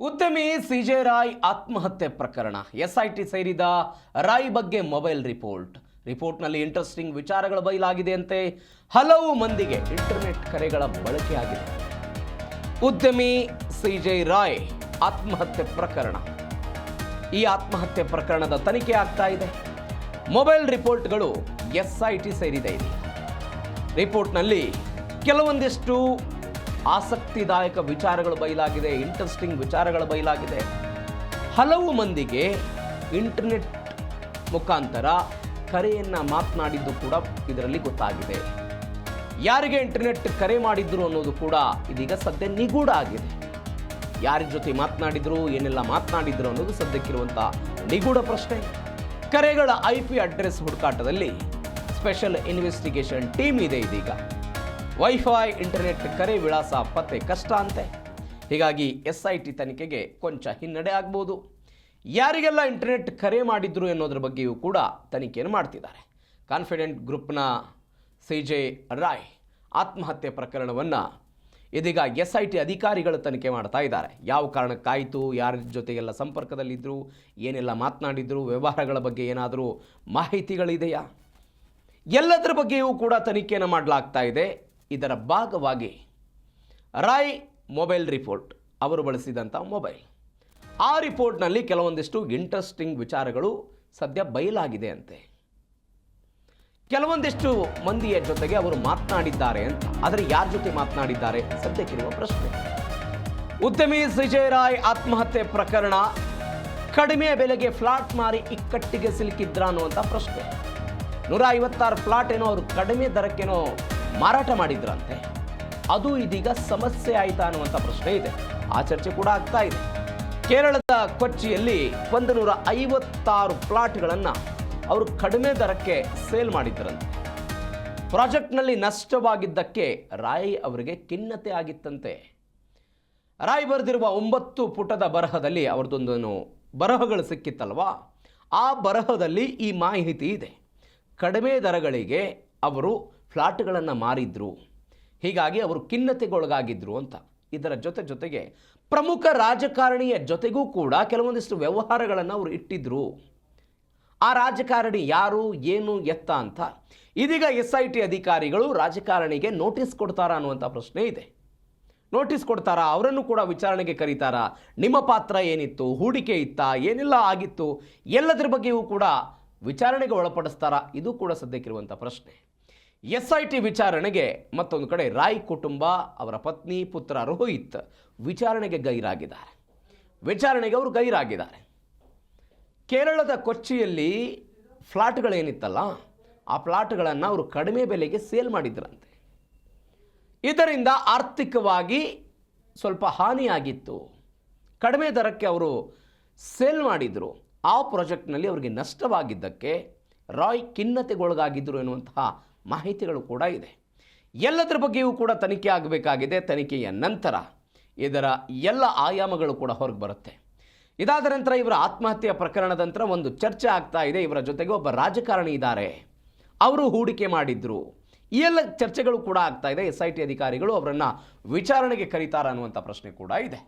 ಉದ್ಯಮಿ ಸಿಜೆ ರಾಯ್ ಆತ್ಮಹತ್ಯೆ ಪ್ರಕರಣ ಎಸ್ಐಟಿ ಸೇರಿದ ರಾಯ್ ಬಗ್ಗೆ ಮೊಬೈಲ್ ರಿಪೋರ್ಟ್ನಲ್ಲಿ ಇಂಟ್ರೆಸ್ಟಿಂಗ್ ವಿಚಾರಗಳು ಬಯಲಾಗಿದೆಯಂತೆ. ಹಲವು ಮಂದಿಗೆ ಇಂಟರ್ನೆಟ್ ಕರೆಗಳ ಬಳಕೆಯಾಗಿದೆ. ಉದ್ಯಮಿ ಸಿಜೆ ರಾಯ್ ಆತ್ಮಹತ್ಯೆ ಪ್ರಕರಣ, ಈ ಆತ್ಮಹತ್ಯೆ ಪ್ರಕರಣದ ತನಿಖೆ ಆಗ್ತಾ ಇದೆ. ಮೊಬೈಲ್ ರಿಪೋರ್ಟ್ಗಳು ಎಸ್ಐಟಿ ಸೇರಿದೆ. ರಿಪೋರ್ಟ್ನಲ್ಲಿ ಕೆಲವೊಂದಿಷ್ಟು ಆಸಕ್ತಿದಾಯಕ ವಿಚಾರಗಳು ಬಯಲಾಗಿದೆ, ಇಂಟ್ರೆಸ್ಟಿಂಗ್ ವಿಚಾರಗಳು ಬಯಲಾಗಿದೆ. ಹಲವು ಮಂದಿಗೆ ಇಂಟರ್ನೆಟ್ ಮುಖಾಂತರ ಕರೆಯನ್ನು ಮಾತನಾಡಿದ್ದು ಕೂಡ ಇದರಲ್ಲಿ ಗೊತ್ತಾಗಿದೆ. ಯಾರಿಗೆ ಇಂಟರ್ನೆಟ್ ಕರೆ ಮಾಡಿದ್ರು ಅನ್ನೋದು ಕೂಡ ಇದೀಗ ಸದ್ಯ ನಿಗೂಢ ಆಗಿದೆ. ಯಾರ ಜೊತೆ ಮಾತನಾಡಿದ್ರು, ಏನೆಲ್ಲ ಮಾತನಾಡಿದ್ರು ಅನ್ನೋದು ಸದ್ಯಕ್ಕಿರುವಂಥ ನಿಗೂಢ ಪ್ರಶ್ನೆ. ಕರೆಗಳ IP ಅಡ್ರೆಸ್ ಹುಡುಕಾಟದಲ್ಲಿ ಸ್ಪೆಷಲ್ ಇನ್ವೆಸ್ಟಿಗೇಷನ್ ಟೀಮ್ ಇದೆ. ಇದೀಗ ವೈಫೈ ಇಂಟರ್ನೆಟ್ ಕರೆ ವಿಳಾಸ ಪತ್ತೆ ಕಷ್ಟ ಅಂತೆ. ಹೀಗಾಗಿ SIT ತನಿಖೆಗೆ ಕೊಂಚ ಹಿನ್ನಡೆ ಆಗ್ಬೋದು. ಯಾರಿಗೆಲ್ಲ ಇಂಟರ್ನೆಟ್ ಕರೆ ಮಾಡಿದ್ರು ಎನ್ನುವುದರ ಬಗ್ಗೆಯೂ ಕೂಡ ತನಿಖೆಯನ್ನು ಮಾಡ್ತಿದ್ದಾರೆ. ಕಾನ್ಫಿಡೆಂಟ್ ಗ್ರೂಪ್ನ ಸಿಜೆ ರಾಯ್ ಆತ್ಮಹತ್ಯೆ ಪ್ರಕರಣವನ್ನು ಇದೀಗ SIT ಅಧಿಕಾರಿಗಳು ತನಿಖೆ ಮಾಡ್ತಾ ಇದ್ದಾರೆ. ಯಾವ ಕಾರಣಕ್ಕಾಯಿತು, ಯಾರ ಜೊತೆಗೆಲ್ಲ ಸಂಪರ್ಕದಲ್ಲಿದ್ದರು, ಏನೆಲ್ಲ ಮಾತನಾಡಿದ್ರು, ವ್ಯವಹಾರಗಳ ಬಗ್ಗೆ ಏನಾದರೂ ಮಾಹಿತಿಗಳಿದೆಯಾ, ಎಲ್ಲದರ ಬಗ್ಗೆಯೂ ಕೂಡ ತನಿಖೆಯನ್ನು ಮಾಡಲಾಗ್ತಾ ಇದೆ. ಇದರ ಭಾಗವಾಗಿ ರಾಯ್ ಮೊಬೈಲ್ ರಿಪೋರ್ಟ್, ಅವರು ಬಳಸಿದಂಥ ಮೊಬೈಲ್, ಆ ರಿಪೋರ್ಟ್ನಲ್ಲಿ ಕೆಲವೊಂದಿಷ್ಟು ಇಂಟ್ರೆಸ್ಟಿಂಗ್ ವಿಚಾರಗಳು ಸದ್ಯ ಬಯಲಾಗಿದೆ ಅಂತೆ. ಕೆಲವೊಂದಿಷ್ಟು ಮಂದಿಯ ಜೊತೆಗೆ ಅವರು ಮಾತನಾಡಿದ್ದಾರೆ ಅಂತ. ಆದರೆ ಯಾರ ಜೊತೆ ಮಾತನಾಡಿದ್ದಾರೆ ಸದ್ಯಕ್ಕಿರುವ ಪ್ರಶ್ನೆ. ಉದ್ಯಮಿ ಸಿಜೆ ರಾಯ್ ಆತ್ಮಹತ್ಯೆ ಪ್ರಕರಣ, ಕಡಿಮೆ ಬೆಲೆಗೆ ಫ್ಲಾಟ್ ಮಾರಿ ಇಕ್ಕಟ್ಟಿಗೆ ಸಿಲುಕಿದ್ರ ಅನ್ನುವಂಥ ಪ್ರಶ್ನೆ. 156 ಫ್ಲಾಟ್ ಏನೋ ಅವರು ಕಡಿಮೆ ದರಕ್ಕೇನೋ ಮಾರಾಟ ಮಾಡಿದ್ರಂತೆ. ಅದು ಇದೀಗ ಸಮಸ್ಯೆ ಆಯಿತಾ ಅನ್ನುವಂಥ ಪ್ರಶ್ನೆ ಇದೆ. ಆ ಚರ್ಚೆ ಕೂಡ ಆಗ್ತಾ ಇದೆ. ಕೇರಳದ ಕೊಚ್ಚಿಯಲ್ಲಿ 156 ಫ್ಲಾಟ್ಗಳನ್ನು ಅವರು ಕಡಿಮೆ ದರಕ್ಕೆ ಸೇಲ್ ಮಾಡಿದ್ರಂತೆ. ಪ್ರಾಜೆಕ್ಟ್ನಲ್ಲಿ ನಷ್ಟವಾಗಿದ್ದಕ್ಕೆ ರಾಯ್ ಅವರಿಗೆ ಖಿನ್ನತೆ ಆಗಿತ್ತಂತೆ. ರಾಯ್ ಬರೆದಿರುವ 9 ಪುಟದ ಬರಹದಲ್ಲಿ ಅವ್ರದ್ದೊಂದು ಬರಹಗಳು ಸಿಕ್ಕಿತ್ತಲ್ವಾ, ಆ ಬರಹದಲ್ಲಿ ಈ ಮಾಹಿತಿ ಇದೆ. ಕಡಿಮೆ ದರಗಳಿಗೆ ಅವರು ಫ್ಲಾಟ್ಗಳನ್ನು ಮಾರಿದ್ರು, ಹೀಗಾಗಿ ಅವರು ಖಿನ್ನತೆಗೊಳಗಾಗಿದ್ರು ಅಂತ. ಇದರ ಜೊತೆಗೆ ಪ್ರಮುಖ ರಾಜಕಾರಣಿಯ ಜೊತೆಗೂ ಕೂಡ ಕೆಲವೊಂದಿಷ್ಟು ವ್ಯವಹಾರಗಳನ್ನು ಅವರು ಇಟ್ಟಿದ್ರು. ಆ ರಾಜಕಾರಣಿ ಯಾರು, ಏನು, ಎತ್ತ ಅಂತ ಇದೀಗ SIT ಅಧಿಕಾರಿಗಳು ರಾಜಕಾರಣಿಗೆ ನೋಟಿಸ್ ಕೊಡ್ತಾರಾ ಅನ್ನುವಂಥ ಪ್ರಶ್ನೆ ಇದೆ. ನೋಟಿಸ್ ಕೊಡ್ತಾರಾ, ಅವರನ್ನು ಕೂಡ ವಿಚಾರಣೆಗೆ ಕರೀತಾರಾ, ನಿಮ್ಮ ಪಾತ್ರ ಏನಿತ್ತು, ಹೂಡಿಕೆ ಇತ್ತಾ, ಏನೆಲ್ಲ ಆಗಿತ್ತು, ಎಲ್ಲದರ ಬಗ್ಗೆಯೂ ಕೂಡ ವಿಚಾರಣೆಗೆ ಒಳಪಡಿಸ್ತಾರಾ, ಇದು ಕೂಡ ಸದ್ಯಕ್ಕಿರುವಂಥ ಪ್ರಶ್ನೆ. SIT ವಿಚಾರಣೆಗೆ ಮತ್ತೊಂದು ಕಡೆ ರಾಯ್ ಕುಟುಂಬ, ಅವರ ಪತ್ನಿ, ಪುತ್ರ ರೋಹಿತ್ ವಿಚಾರಣೆಗೆ ಅವರು ಗೈರಾಗಿದ್ದಾರೆ. ಕೇರಳದ ಕೊಚ್ಚಿಯಲ್ಲಿ ಫ್ಲಾಟ್ಗಳೇನಿತ್ತಲ್ಲ, ಆ ಫ್ಲಾಟ್ಗಳನ್ನು ಅವರು ಕಡಿಮೆ ಬೆಲೆಗೆ ಸೇಲ್ ಮಾಡಿದ್ರಂತೆ. ಇದರಿಂದ ಆರ್ಥಿಕವಾಗಿ ಸ್ವಲ್ಪ ಹಾನಿಯಾಗಿತ್ತು. ಕಡಿಮೆ ದರಕ್ಕೆ ಅವರು ಸೇಲ್ ಮಾಡಿದರು. ಆ ಪ್ರಾಜೆಕ್ಟ್ನಲ್ಲಿ ಅವರಿಗೆ ನಷ್ಟವಾಗಿದ್ದಕ್ಕೆ ರಾಯ್ ಖಿನ್ನತೆಗೊಳಗಾಗಿದ್ದರು ಎನ್ನುವಂತಹ ಮಾಹಿತಿಗಳು ಕೂಡ ಇದೆ. ಎಲ್ಲದರ ಬಗ್ಗೆಯೂ ಕೂಡ ತನಿಖೆ ಆಗಬೇಕಾಗಿದೆ. ತನಿಖೆಯ ನಂತರ ಇದರ ಎಲ್ಲ ಆಯಾಮಗಳು ಕೂಡ ಹೊರಗೆ ಬರುತ್ತೆ. ಇದಾದ ನಂತರ ಇವರ ಆತ್ಮಹತ್ಯೆಯ ಪ್ರಕರಣದ ನಂತರ ಒಂದು ಚರ್ಚೆ ಆಗ್ತಾ ಇದೆ. ಇವರ ಜೊತೆಗೆ ಒಬ್ಬ ರಾಜಕಾರಣಿ ಇದ್ದಾರೆ, ಅವರು ಹೂಡಿಕೆ ಮಾಡಿದ್ರು. ಈ ಎಲ್ಲ ಚರ್ಚೆಗಳು ಕೂಡ ಆಗ್ತಾ ಇದೆ. SIT ಅಧಿಕಾರಿಗಳು ಅವರನ್ನು ವಿಚಾರಣೆಗೆ ಕರೀತಾರ ಅನ್ನುವಂಥ ಪ್ರಶ್ನೆ ಕೂಡ ಇದೆ.